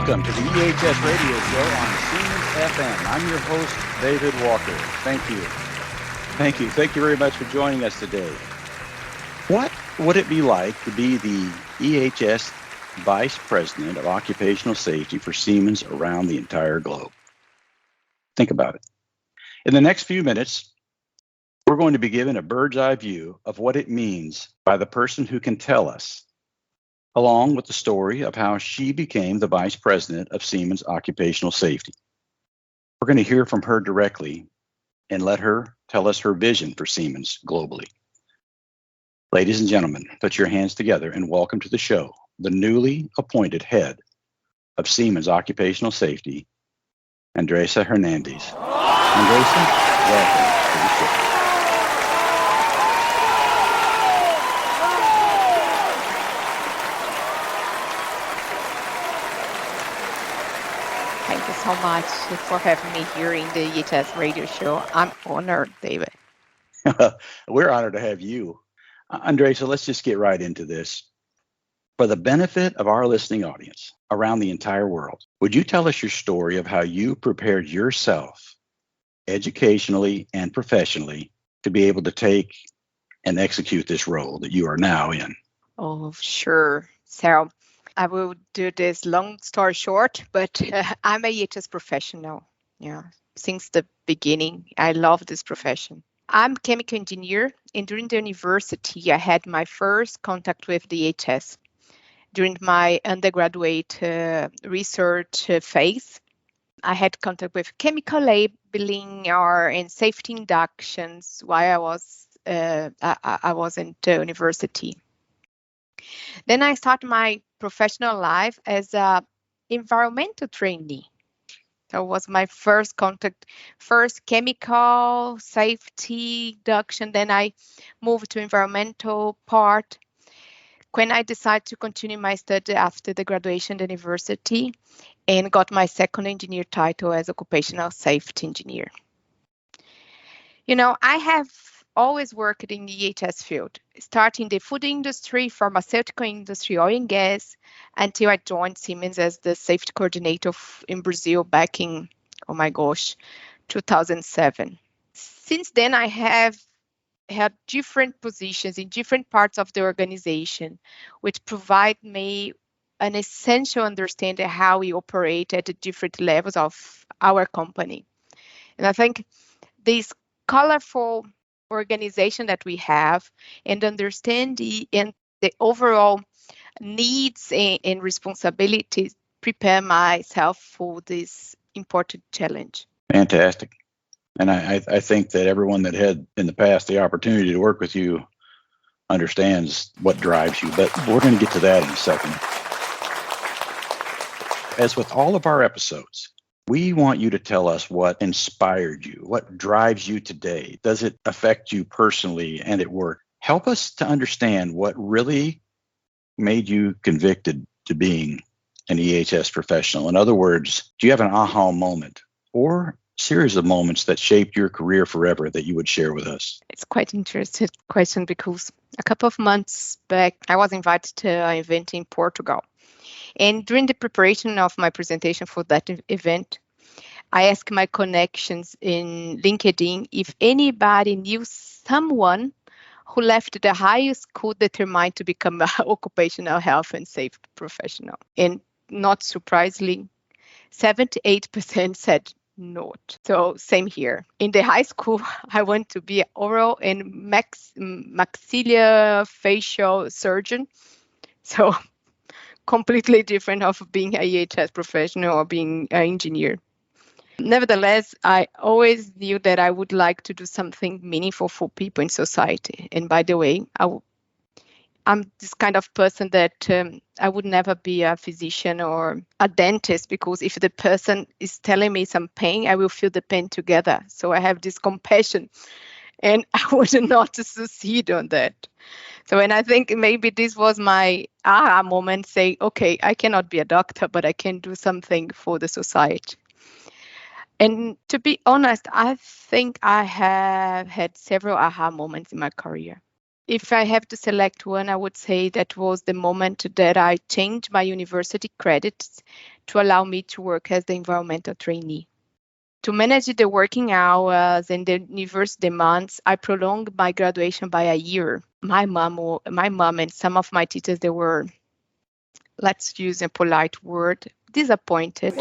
Welcome to the EHS Radio Show on Siemens FM. I'm your host, David Walker. Thank you. Thank you very much for joining us today. What would it be like to be the EHS Vice President of Occupational Safety for Siemens around the entire globe? Think about it. In the next few minutes, we're going to be given a bird's eye view of what it means by the person who can tell us, along with the story of how she became the Vice President of Siemens Occupational Safety. We're going to hear from her directly and let her tell us her vision for Siemens globally. Ladies and gentlemen, put your hands together and welcome to the show, the newly appointed Head of Siemens Occupational Safety, Andresa Hernandes. Andresa, welcome to the show. Thank you so much for having me here in the EHS radio show. I'm honored, David. We're honored to have you. Andresa, let's just get right into this. For the benefit of our listening audience around the entire world, would you tell us your story of how you prepared yourself educationally and professionally to be able to take and execute this role that you are now in? Oh, sure. So I will do this long story short, but I'm a EHS professional. Yeah, since the beginning, I love this profession. I'm a chemical engineer, and during the university, I had my first contact with the EHS. During my undergraduate research phase, I had contact with chemical labeling and safety inductions while I was in the university. Then I started my professional life as an environmental trainee. That was my first contact, first chemical safety induction. Then I moved to environmental part. When I decided to continue my study after the graduation at the university and got my second engineer title as Occupational Safety Engineer. You know, I have always worked in the EHS field, starting the food industry, pharmaceutical industry, oil and gas, until I joined Siemens as the safety coordinator in Brazil back in, 2007. Since then, I have had different positions in different parts of the organization, which provide me an essential understanding of how we operate at the different levels of our company. And I think this colorful organization that we have and understand the overall needs and responsibilities prepare myself for this important challenge. Fantastic. And I think that everyone that had in the past the opportunity to work with you understands what drives you, but we're going to get to that in a second. As with all of our episodes, we want you to tell us what inspired you, what drives you today. Does it affect you personally and at work? Help us to understand what really made you convicted to being an EHS professional. In other words, do you have an aha moment or series of moments that shaped your career forever that you would share with us? It's quite an interesting question because a couple of months back, I was invited to an event in Portugal. And during the preparation of my presentation for that event, I asked my connections in LinkedIn if anybody knew someone who left the high school determined to become an occupational health and safety professional. And not surprisingly, 78% said not. So same here. In the high school, I want to be an oral and maxillofacial surgeon. So completely different of being a EHS professional or being an engineer. Nevertheless, I always knew that I would like to do something meaningful for people in society. And by the way, I'm this kind of person that I would never be a physician or a dentist, because if the person is telling me some pain, I will feel the pain together. So I have this compassion and I would not succeed on that. So, and I think maybe this was my aha moment, say, okay, I cannot be a doctor, but I can do something for the society. And to be honest, I think I have had several aha moments in my career. if I have to select one, I would say that was the moment that I changed my university credits to allow me to work as the environmental trainee. To manage the working hours and the university demands, I prolonged my graduation by a year. My mom and some of my teachers, they were, let's use a polite word, disappointed.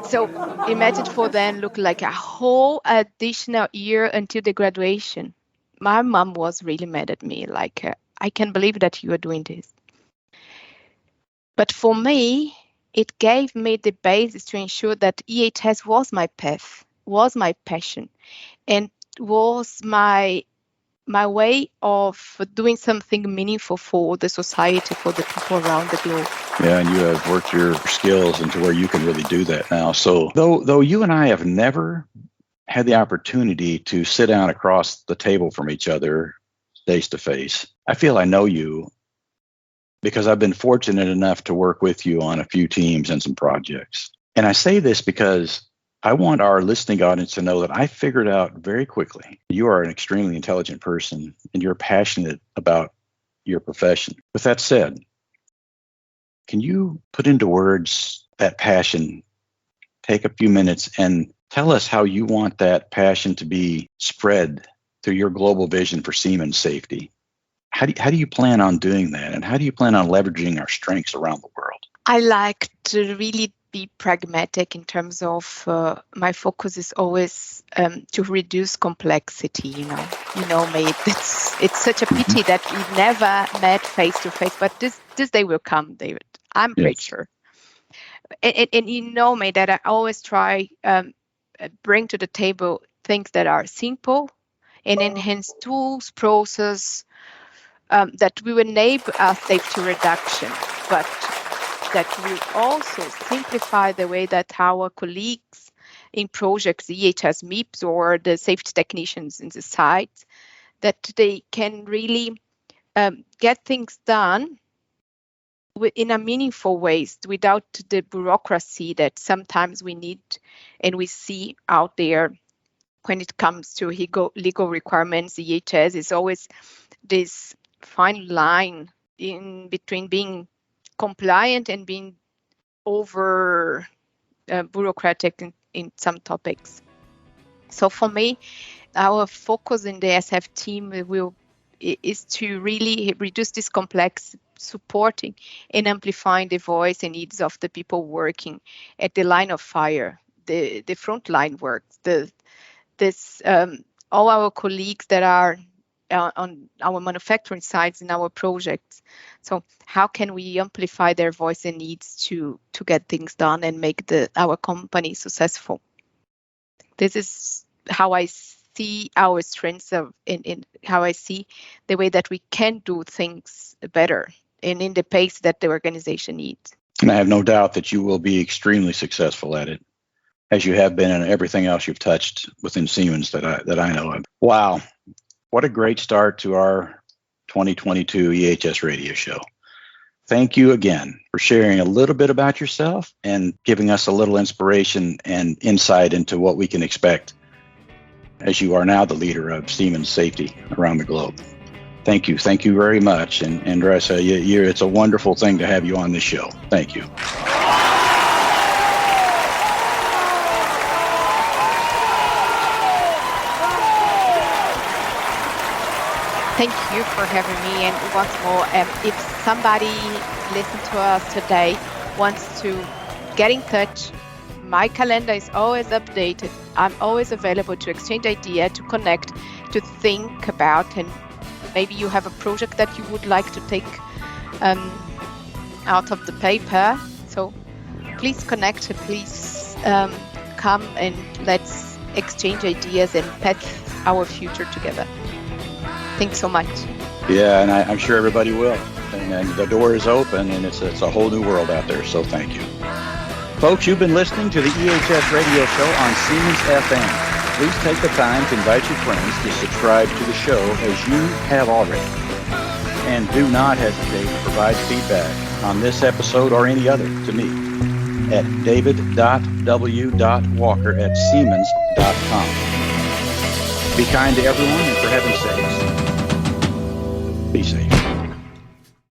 So imagine for them look like a whole additional year until the graduation. My mom was really mad at me, like, I can't believe that you are doing this. But for me, it gave me the basis to ensure that EHS was my path, was my passion, and was my way of doing something meaningful for the society, for the people around the globe. Yeah, and you have worked your skills into where you can really do that now. So though you and I have never had the opportunity to sit down across the table from each other face to face, I feel I know you because I've been fortunate enough to work with you on a few teams and some projects. And I say this because I want our listening audience to know that I figured out very quickly you are an extremely intelligent person and you're passionate about your profession. With that said, can you put into words that passion? Take a few minutes and tell us how you want that passion to be spread through your global vision for Siemens safety. How do you plan on doing that? And how do you plan on leveraging our strengths around the world? I like to really be pragmatic in terms of my focus is always to reduce complexity. You know, mate, it's such a pity that we never met face to face, but this day will come, David. I'm pretty sure. And you know, mate, that I always try bring to the table things that are simple and enhance tools, process that will enable our safety reduction, but that will also simplify the way that our colleagues in projects, EHS MIPS or the safety technicians in the site, that they can really get things done in a meaningful ways without the bureaucracy that sometimes we need and we see out there when it comes to legal requirements. EHS is always this fine line in between being compliant and being over bureaucratic in some topics. So for me, our focus in the SF team is to really reduce this complex, supporting and amplifying the voice and needs of the people working at the line of fire, the frontline work, all our colleagues that are on our manufacturing sites in our projects. So how can we amplify their voice and needs to get things done and make our company successful? This is how I see our strengths in how I see the way that we can do things better and in the pace that the organization needs. And I have no doubt that you will be extremely successful at it, as you have been in everything else you've touched within Siemens that I know of. Wow. What a great start to our 2022 EHS radio show. Thank you again for sharing a little bit about yourself and giving us a little inspiration and insight into what we can expect as you are now the leader of Siemens safety around the globe. Thank you. Thank you very much. And Andresa, it's a wonderful thing to have you on this show. Thank you. Thank you for having me. And once more, if somebody listening to us today wants to get in touch, my calendar is always updated. I'm always available to exchange ideas, to connect, to think about, and maybe you have a project that you would like to take out of the paper. So please connect, please come and let's exchange ideas and path our future together. Thanks so much. Yeah, and I'm sure everybody will. And the door is open, and it's a whole new world out there, so thank you. Folks, you've been listening to the EHS radio show on Siemens FM. Please take the time to invite your friends to subscribe to the show as you have already. And do not hesitate to provide feedback on this episode or any other to me at david.w.walker@siemens.com. Be kind to everyone, and for heaven's sakes, Be safe.